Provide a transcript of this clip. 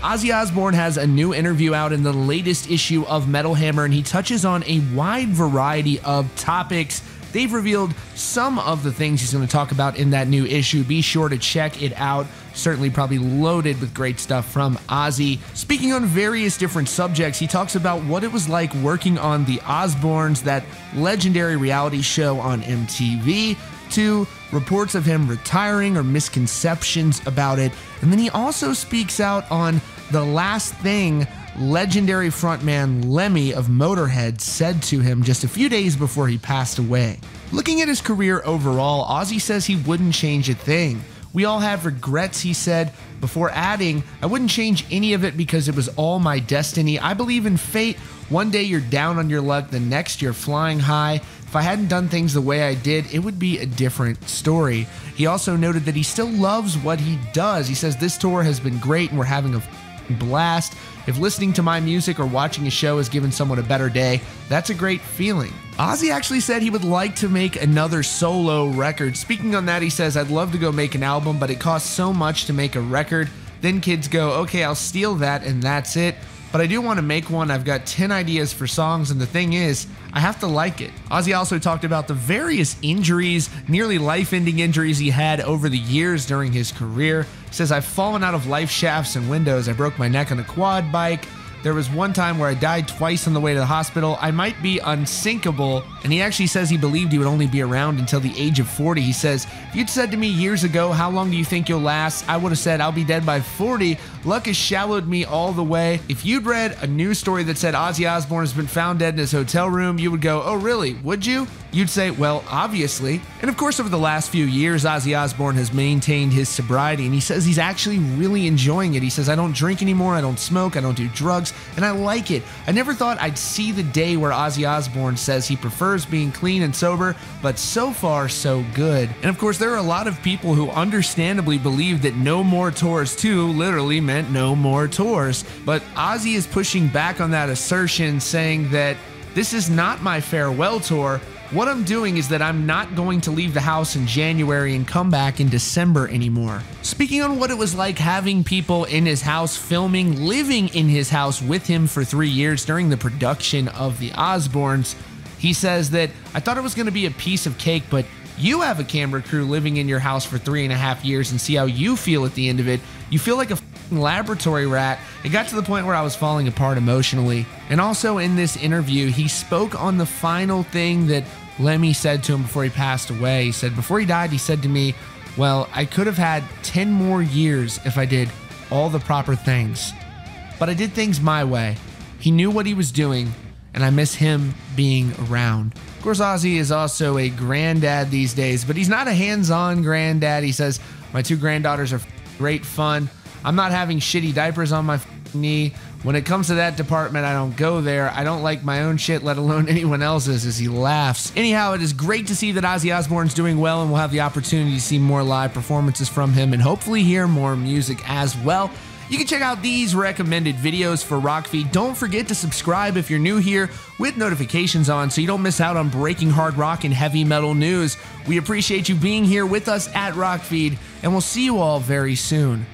Ozzy Osbourne has a new interview out in the latest issue of Metal Hammer, and he touches on a wide variety of topics. They've revealed some of the things he's going to talk about in that new issue. Be sure to check it out. Certainly probably loaded with great stuff from Ozzy. Speaking on various different subjects, he talks about what it was like working on The Osbournes, that legendary reality show on MTV, to reports of him retiring or misconceptions about it. And then he also speaks out on the last thing legendary frontman Lemmy of Motorhead said to him just a few days before he passed away. Looking at his career overall, Ozzy says he wouldn't change a thing. We all have regrets, he said, before adding, I wouldn't change any of it because it was all my destiny. I believe in fate. One day you're down on your luck, the next you're flying high. If I hadn't done things the way I did, it would be a different story. He also noted that he still loves what he does. He says, this tour has been great and we're having a blast. If listening to my music or watching a show has given someone a better day, that's a great feeling. Ozzy actually said he would like to make another solo record. Speaking on that, he says, I'd love to go make an album, but it costs so much to make a record. Then kids go, okay, I'll steal that and that's it. But I do want to make one. I've got 10 ideas for songs, and the thing is, I have to like it. Ozzy also talked about the various injuries, nearly life-ending injuries he had over the years during his career. He says, I've fallen out of life shafts and windows. I broke my neck on a quad bike. There was one time where I died twice on the way to the hospital. I might be unsinkable. And he actually says he believed he would only be around until the age of 40. He says, if you'd said to me years ago, how long do you think you'll last? I would have said, I'll be dead by 40. Luck has shallowed me all the way. If you'd read a news story that said Ozzy Osbourne has been found dead in his hotel room, you would go, oh really, would you? You'd say, well, obviously. And of course, over the last few years, Ozzy Osbourne has maintained his sobriety, and he says he's actually really enjoying it. He says, I don't drink anymore, I don't smoke, I don't do drugs, and I like it. I never thought I'd see the day where Ozzy Osbourne says he prefers being clean and sober, but so far, so good. And of course, there are a lot of people who understandably believe that no more tours too literally meant no more tours. But Ozzy is pushing back on that assertion, saying that this is not my farewell tour. What I'm doing is that I'm not going to leave the house in January and come back in December anymore. Speaking on what it was like having people in his house filming, living in his house with him for 3 years during the production of The Osbournes, he says that, I thought it was going to be a piece of cake, but you have a camera crew living in your house for 3.5 years and see how you feel at the end of it. You feel like a laboratory rat. It got to the point where I was falling apart emotionally. And also in this interview, he spoke on the final thing that Lemmy said to him before he passed away. He said, before he died, he said to me, well, I could have had 10 more years if I did all the proper things. But I did things my way. He knew what he was doing, and I miss him being around. Of course, Ozzy is also a granddad these days, but he's not a hands-on granddad. He says, my 2 granddaughters are great fun. I'm not having shitty diapers on my knee. When it comes to that department, I don't go there. I don't like my own shit, let alone anyone else's, as he laughs. Anyhow, it is great to see that Ozzy Osbourne's doing well, and we'll have the opportunity to see more live performances from him and hopefully hear more music as well. You can check out these recommended videos for Rockfeed. Don't forget to subscribe if you're new here with notifications on so you don't miss out on breaking hard rock and heavy metal news. We appreciate you being here with us at Rockfeed, and we'll see you all very soon.